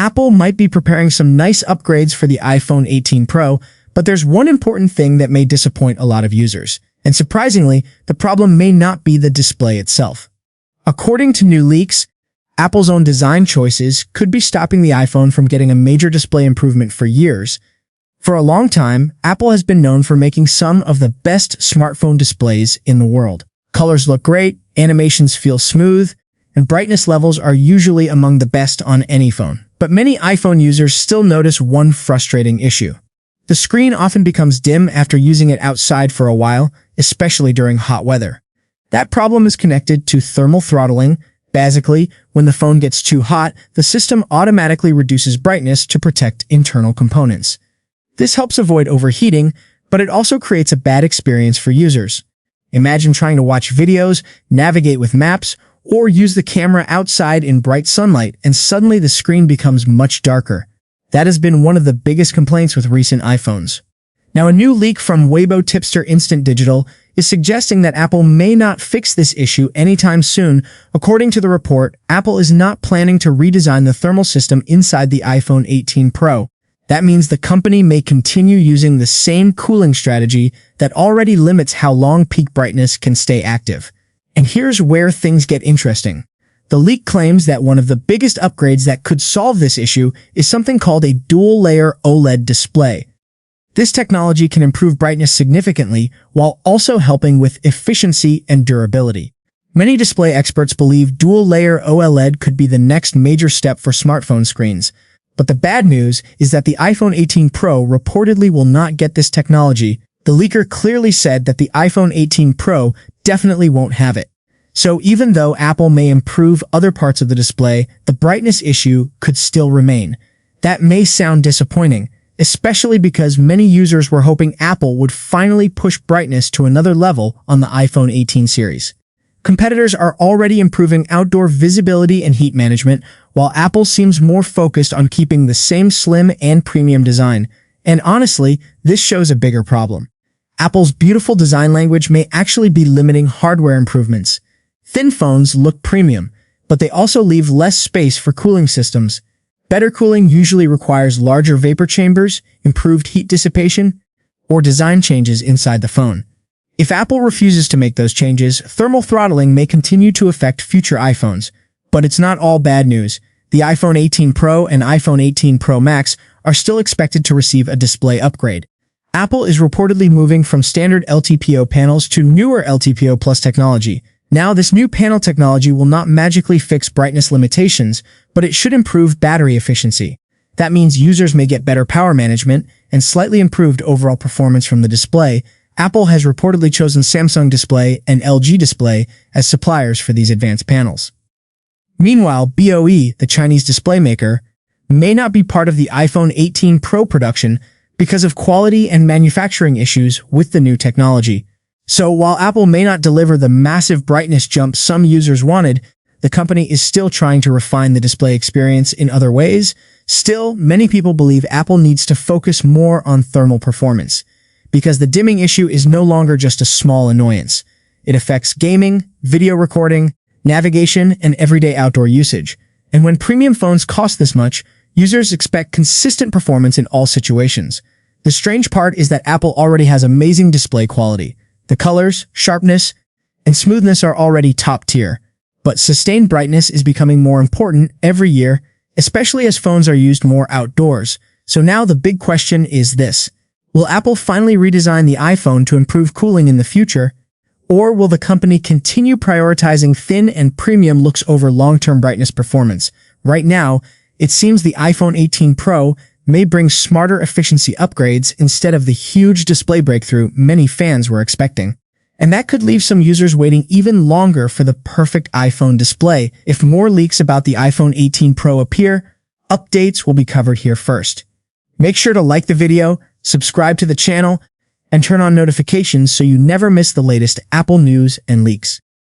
Apple might be preparing some nice upgrades for the iPhone 18 Pro, but there's one important thing that may disappoint a lot of users. And surprisingly, the problem may not be the display itself. According to new leaks, Apple's own design choices could be stopping the iPhone from getting a major display improvement for years. For a long time, Apple has been known for making some of the best smartphone displays in the world. Colors look great, animations feel smooth, and brightness levels are usually among the best on any phone. But many iPhone users still notice one frustrating issue. The screen often becomes dim after using it outside for a while, especially during hot weather. That problem is connected to thermal throttling. Basically, when the phone gets too hot, the system automatically reduces brightness to protect internal components. This helps avoid overheating, but it also creates a bad experience for users. Imagine trying to watch videos, navigate with maps, or use the camera outside in bright sunlight, and suddenly the screen becomes much darker. That has been one of the biggest complaints with recent iPhones. Now, a new leak from Weibo tipster Instant Digital is suggesting that Apple may not fix this issue anytime soon. According to the report, Apple is not planning to redesign the thermal system inside the iPhone 18 Pro. That means the company may continue using the same cooling strategy that already limits how long peak brightness can stay active. And here's where things get interesting. The leak claims that one of the biggest upgrades that could solve this issue is something called a dual-layer OLED display. This technology can improve brightness significantly while also helping with efficiency and durability. Many display experts believe dual-layer OLED could be the next major step for smartphone screens. But the bad news is that the iPhone 18 Pro reportedly will not get this technology. The leaker clearly said that the iPhone 18 Pro definitely won't have it. So even though Apple may improve other parts of the display, the brightness issue could still remain. That may sound disappointing, especially because many users were hoping Apple would finally push brightness to another level on the iPhone 18 series. Competitors are already improving outdoor visibility and heat management, while Apple seems more focused on keeping the same slim and premium design. And honestly, this shows a bigger problem. Apple's beautiful design language may actually be limiting hardware improvements. Thin phones look premium, but they also leave less space for cooling systems. Better cooling usually requires larger vapor chambers, improved heat dissipation, or design changes inside the phone. If Apple refuses to make those changes, thermal throttling may continue to affect future iPhones. But it's not all bad news. The iPhone 18 Pro and iPhone 18 Pro Max are still expected to receive a display upgrade. Apple is reportedly moving from standard LTPO panels to newer LTPO Plus technology. Now, this new panel technology will not magically fix brightness limitations, but it should improve battery efficiency. That means users may get better power management and slightly improved overall performance from the display. Apple has reportedly chosen Samsung Display and LG Display as suppliers for these advanced panels. Meanwhile, BOE, the Chinese display maker, may not be part of the iPhone 18 Pro production because of quality and manufacturing issues with the new technology. So while Apple may not deliver the massive brightness jump some users wanted, the company is still trying to refine the display experience in other ways. Still, many people believe Apple needs to focus more on thermal performance, because the dimming issue is no longer just a small annoyance. It affects gaming, video recording, navigation, and everyday outdoor usage. And when premium phones cost this much, users expect consistent performance in all situations. The strange part is that Apple already has amazing display quality. The colors, sharpness, and smoothness are already top tier. But sustained brightness is becoming more important every year, especially as phones are used more outdoors. So now the big question is this: will Apple finally redesign the iPhone to improve cooling in the future? Or will the company continue prioritizing thin and premium looks over long-term brightness performance? Right now, it seems the iPhone 18 Pro may bring smarter efficiency upgrades instead of the huge display breakthrough many fans were expecting. And that could leave some users waiting even longer for the perfect iPhone display. If more leaks about the iPhone 18 Pro appear, updates will be covered here first. Make sure to like the video, subscribe to the channel, and turn on notifications so you never miss the latest Apple news and leaks.